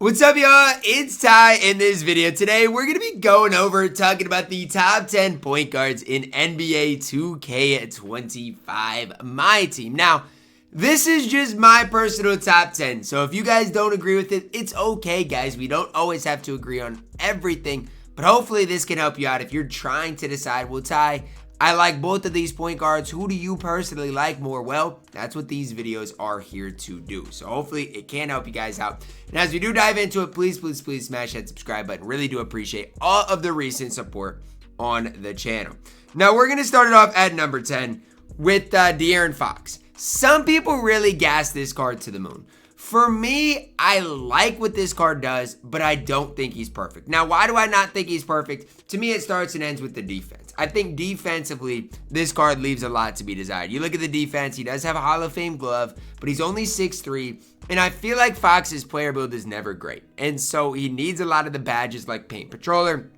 What's up, y'all? It's Ty. In this video today, we're going to be going over talking about the top 10 point guards in NBA 2K25 MyTEAM. Now, this is just my personal top 10, so if you guys don't agree with it, it's okay, guys. We don't always have to agree on everything, but hopefully this can help you out if you're trying to decide, well, Ty, I like both of these point guards. Who do you personally like more? Well, that's what these videos are here to do. So hopefully it can help you guys out. And as we do dive into it, please smash that subscribe button. Really do appreciate all of the recent support on the channel. Now we're going to start it off at number 10 with De'Aaron Fox. Some people really gas this card to the moon. For me, I like what this card does, but I don't think he's perfect. Now, why do I not think he's perfect? To me, it starts and ends with the defense. I think defensively, this card leaves a lot to be desired. You look at the defense, he does have a Hall of Fame glove, but he's only 6'3", and I feel like Fox's player build is never great. And so he needs a lot of the badges like Paint Patroller,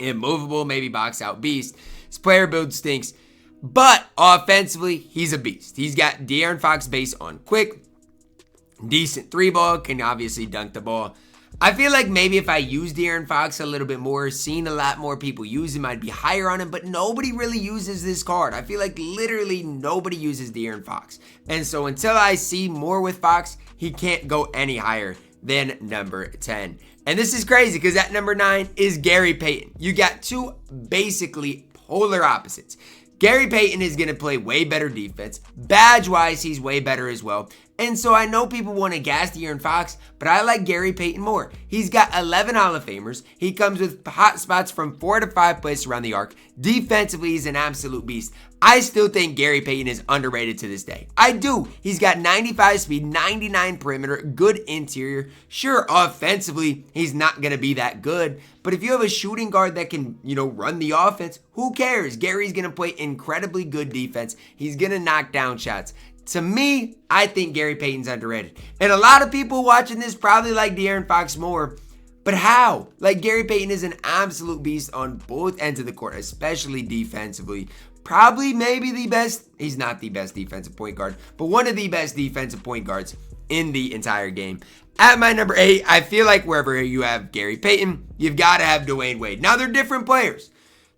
Immovable, maybe Box Out Beast. His player build stinks, but offensively, he's a beast. He's got De'Aaron Fox base on quick, decent 3-ball, can obviously dunk the ball. I feel like maybe if I use De'Aaron Fox a little bit more, seen a lot more people use him, I'd be higher on him, but nobody really uses this card. I feel like literally nobody uses De'Aaron Fox. And so until I see more with Fox, he can't go any higher than number 10. And this is crazy because at number 9 is Gary Payton. You got two basically polar opposites. Gary Payton is going to play way better defense. Badge-wise, he's way better as well. And so I know people want to gas De'Aaron Fox, but I like Gary Payton more. He's got 11 Hall of Famers. He comes with hot spots from 4 to 5 places around the arc. Defensively, he's an absolute beast. I still think Gary Payton is underrated to this day. I do. He's got 95 speed, 99 perimeter, good interior. Sure, offensively, he's not going to be that good. But if you have a shooting guard that can, run the offense, who cares? Gary's going to play incredibly good defense. He's going to knock down shots. To me, I think Gary Payton's underrated. And a lot of people watching this probably like De'Aaron Fox more. But how? Like, Gary Payton is an absolute beast on both ends of the court, especially defensively. Probably maybe the best. He's not the best defensive point guard, but one of the best defensive point guards in the entire game. At my number 8, I feel like wherever you have Gary Payton, you've got to have Dwyane Wade. Now, they're different players.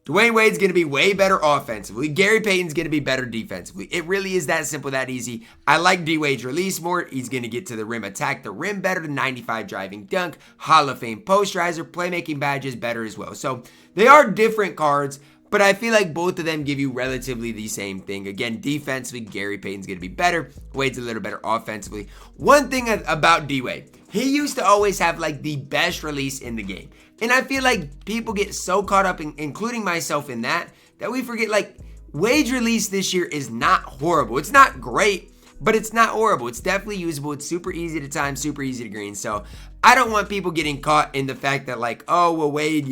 Dwyane Wade's going to be way better offensively. Gary Payton's going to be better defensively. It really is that simple, that easy. I like D-Wade's release more. He's going to get to the rim, attack the rim better than 95 driving dunk. Hall of Fame posterizer, playmaking badges better as well. So they are different cards, but I feel like both of them give you relatively the same thing. Again, defensively, Gary Payton's going to be better. Wade's a little better offensively. One thing about D-Wade, he used to always have like the best release in the game. And I feel like people get so caught up, including myself in that we forget like Wade's release this year is not horrible. It's not great, but it's not horrible. It's definitely usable. It's super easy to time, super easy to green. So I don't want people getting caught in the fact that like, oh, well, Wade,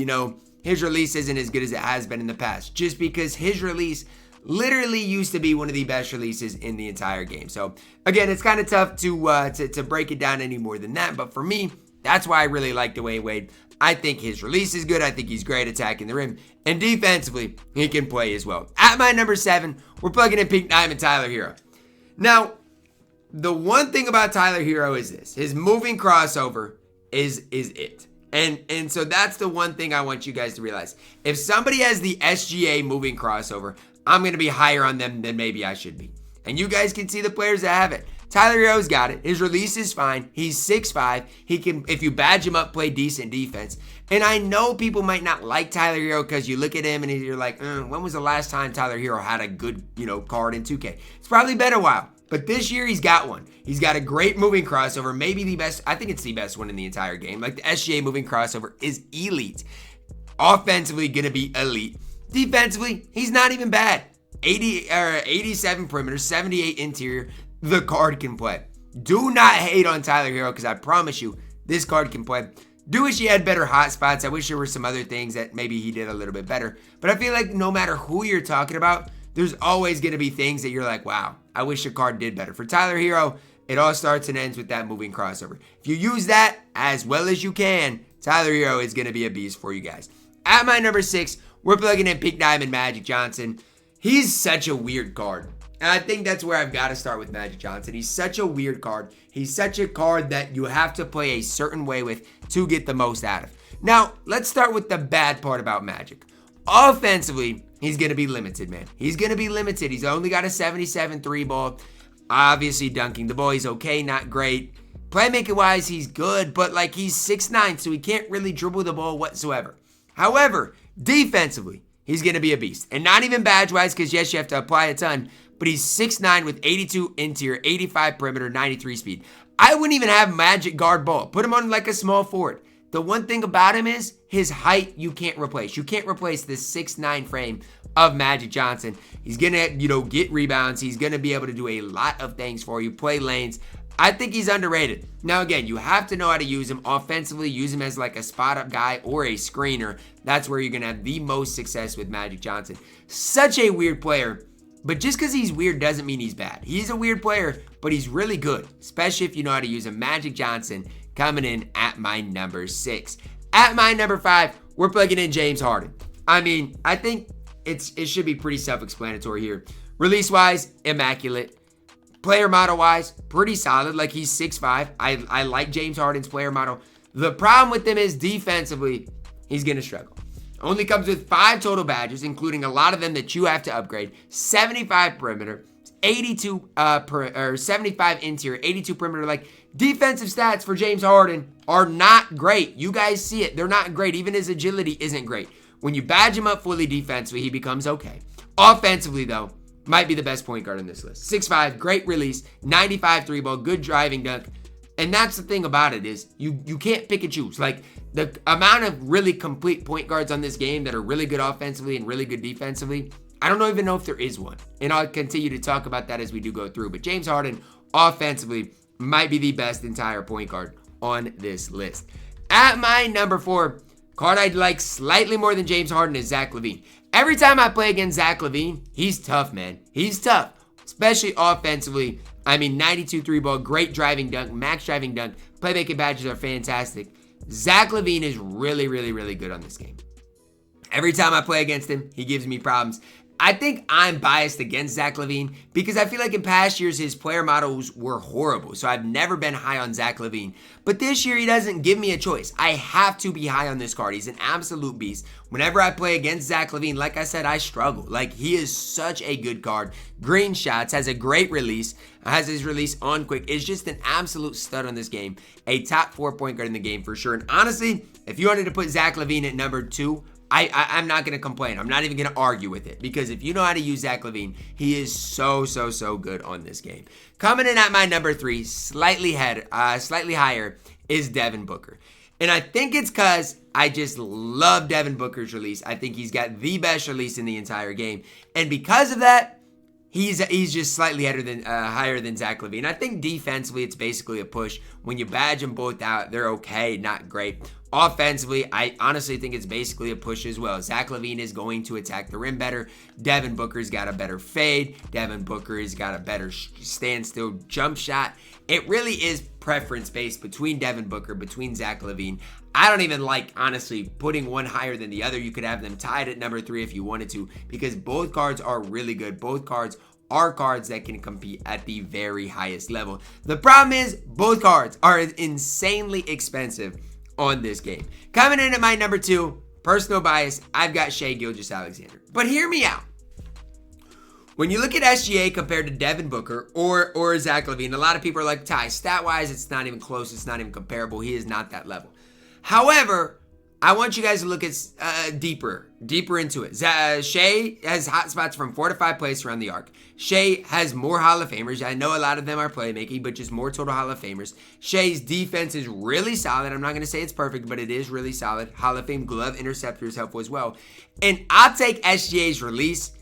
his release isn't as good as it has been in the past. Just because his release literally used to be one of the best releases in the entire game. So again, it's kind of tough to break it down any more than that. But for me, that's why I really like Dwyane Wade. I think his release is good. I think he's great attacking the rim. And defensively, he can play as well. At my number 7, we're plugging in Pink Diamond Tyler Herro. Now, the one thing about Tyler Herro is this. His moving crossover is it. And so that's the one thing I want you guys to realize. If somebody has the SGA moving crossover, I'm going to be higher on them than maybe I should be. And you guys can see the players that have it. Tyler Herro's got it. His release is fine. He's 6'5". He can, if you badge him up, play decent defense. And I know people might not like Tyler Herro because you look at him and you're like, when was the last time Tyler Herro had a good, card in 2K? It's probably been a while. But this year, he's got one. He's got a great moving crossover. Maybe the best. I think it's the best one in the entire game. Like, the SGA moving crossover is elite. Offensively, going to be elite. Defensively, he's not even bad. 87 perimeter, 78 interior. The card can play. Do not hate on Tyler Herro because I promise you, this card can play. Do wish he had better hot spots. I wish there were some other things that maybe he did a little bit better. But I feel like no matter who you're talking about, there's always going to be things that you're like, wow, I wish your card did better. For Tyler Herro, it all starts and ends with that moving crossover. If you use that as well as you can, Tyler Herro is going to be a beast for you guys. At my number 6, we're plugging in Pink Diamond Magic Johnson. He's such a weird card. And I think that's where I've got to start with Magic Johnson. He's such a weird card. He's such a card that you have to play a certain way with to get the most out of. Now, let's start with the bad part about Magic. Offensively, he's going to be limited, man. He's going to be limited. He's only got a 77 3 ball. Obviously, dunking the ball, he's okay, not great. Playmaking-wise, he's good, but like he's 6'9", so he can't really dribble the ball whatsoever. However, defensively, he's going to be a beast. And not even badge-wise, because yes, you have to apply a ton, but he's 6'9" with 82 interior, 85 perimeter, 93 speed. I wouldn't even have Magic guard ball. Put him on like a small forward. The one thing about him is his height you can't replace. You can't replace this 6'9" frame of Magic Johnson. He's going to, get rebounds. He's going to be able to do a lot of things for you, play lanes. I think he's underrated. Now, again, you have to know how to use him offensively. Use him as like a spot-up guy or a screener. That's where you're going to have the most success with Magic Johnson. Such a weird player. But just because he's weird doesn't mean he's bad. He's a weird player, but he's really good, especially if you know how to use him. Magic Johnson coming in at my number 6. At my number 5, we're plugging in James Harden. I mean, I think it should be pretty self-explanatory here. Release-wise, immaculate. Player model-wise, pretty solid. Like, he's 6'5". I like James Harden's player model. The problem with him is defensively, he's going to struggle. Only comes with 5 total badges, including a lot of them that you have to upgrade. 75 perimeter, 75 interior, 82 perimeter. Like, defensive stats for James Harden are not great. You guys see it. They're not great. Even his agility isn't great. When you badge him up fully defensively, he becomes okay. Offensively, though, might be the best point guard on this list. 6'5", great release, 95 3-ball, good driving dunk. And that's the thing about it is you can't pick and choose. Like, the amount of really complete point guards on this game that are really good offensively and really good defensively, I don't even know if there is one. And I'll continue to talk about that as we do go through. But James Harden, offensively, might be the best entire point guard on this list. At my number 4, card I'd like slightly more than James Harden is Zach LaVine. Every time I play against Zach LaVine, he's tough, man. He's tough, especially offensively. I mean, 92 3-ball, great driving dunk, max driving dunk. Playmaking badges are fantastic. Zach LaVine is really, really, really good on this game. Every time I play against him, he gives me problems. I think I'm biased against Zach LaVine because I feel like in past years, his player models were horrible. So I've never been high on Zach LaVine. But this year, he doesn't give me a choice. I have to be high on this card. He's an absolute beast. Whenever I play against Zach LaVine, like I said, I struggle. Like, he is such a good card. Green shots, has a great release, has his release on quick. Is just an absolute stud on this game. A top 4 point guard in the game for sure. And honestly, if you wanted to put Zach LaVine at number 2, I'm not going to complain. I'm not even going to argue with it because if you know how to use Zach LaVine, he is so good on this game. Coming in at my number 3, slightly higher, is Devin Booker. And I think it's because I just love Devin Booker's release. I think he's got the best release in the entire game. And because of that, he's just slightly higher than Zach LaVine. I think defensively, it's basically a push. When you badge them both out, they're okay, not great. Offensively, I honestly think it's basically a push as well. Zach LaVine is going to attack the rim better. Devin Booker's got a better fade. Devin Booker has got a better standstill jump shot. It really is preference-based between Devin Booker, between Zach LaVine. I don't even like, honestly, putting one higher than the other. You could have them tied at number 3 if you wanted to because both cards are really good. Both cards are cards that can compete at the very highest level. The problem is both cards are insanely expensive on this game. Coming in at my number 2, personal bias, I've got Shai Gilgeous-Alexander. But hear me out. When you look at SGA compared to Devin Booker or Zach LaVine, a lot of people are like, Ty, stat-wise, it's not even close. It's not even comparable. He is not that level. However, I want you guys to look at deeper into it. Shai has hot spots from 4 to 5 plays around the arc. Shai has more Hall of Famers. I know a lot of them are playmaking, but just more total Hall of Famers. Shai's defense is really solid. I'm not going to say it's perfect, but it is really solid. Hall of Fame glove interceptor is helpful as well. And I'll take SGA's release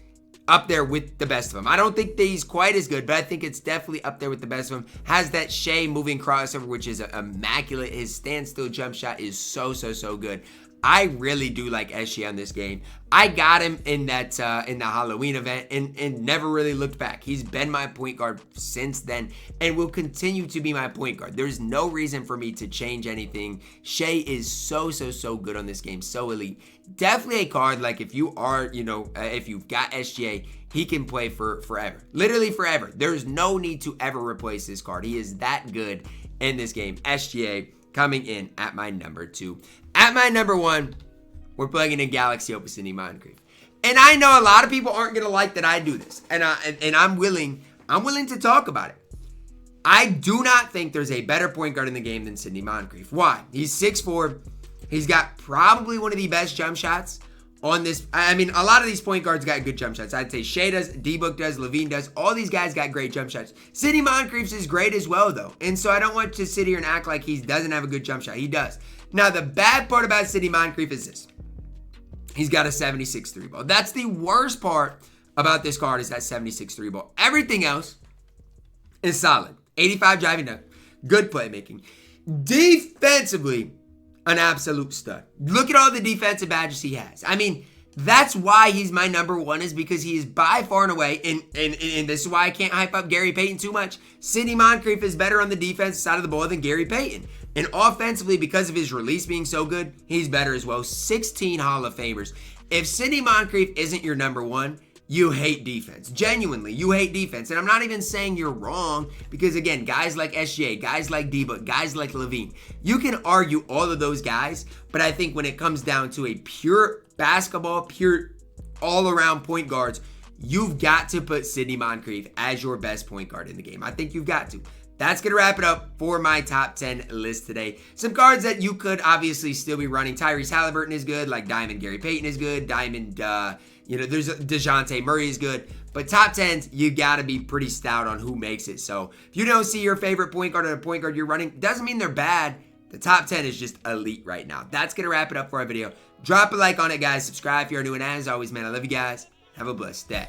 up there with the best of them. I don't think that he's quite as good, but I think it's definitely up there with the best of them. Has that Shai moving crossover, which is immaculate. His standstill jump shot is so good. I really do like SGA on this game. I got him in that in the Halloween event and never really looked back. He's been my point guard since then and will continue to be my point guard. There's no reason for me to change anything. Shai is so good on this game, so elite. Definitely a card like if you are, if you've got SGA, he can play for forever. Literally forever. There's no need to ever replace this card. He is that good in this game. SGA coming in at my number 2. At my number 1, we're playing in Galaxy Opus Sidney Moncrief. And I know a lot of people aren't going to like that I do this. And I'm willing to talk about it. I do not think there's a better point guard in the game than Sidney Moncrief. Why? He's 6'4". He's got probably one of the best jump shots on this. I mean, a lot of these point guards got good jump shots. I'd say Shai does, D-Book does, LaVine does. All these guys got great jump shots. Sidney Moncrief's is great as well, though. And so I don't want to sit here and act like he doesn't have a good jump shot. He does. Now, the bad part about Sidney Moncrief is this. He's got a 76 3 ball. That's the worst part about this card is that 76 3 ball. Everything else is solid. 85 driving dunk. Good playmaking. Defensively, an absolute stud. Look at all the defensive badges he has. I mean, that's why he's my number 1 is because he is by far and away, and this is why I can't hype up Gary Payton too much. Sidney Moncrief is better on the defensive side of the ball than Gary Payton. And offensively, because of his release being so good, he's better as well. 16 Hall of Famers. If Sidney Moncrief isn't your number 1, you hate defense. Genuinely, you hate defense. And I'm not even saying you're wrong because, again, guys like SGA, guys like D-Book, guys like LaVine, you can argue all of those guys, but I think when it comes down to a pure basketball, pure all-around point guards, you've got to put Sidney Moncrief as your best point guard in the game. I think you've got to. That's going to wrap it up for my top 10 list today. Some cards that you could obviously still be running. Tyrese Halliburton is good, like Diamond Gary Payton is good. Diamond, there's DeJounte Murray is good. But top 10s, you got to be pretty stout on who makes it. So if you don't see your favorite point guard or the point guard you're running, doesn't mean they're bad. The top 10 is just elite right now. That's going to wrap it up for our video. Drop a like on it, guys. Subscribe if you're new. And as always, man, I love you guys. Have a blessed day.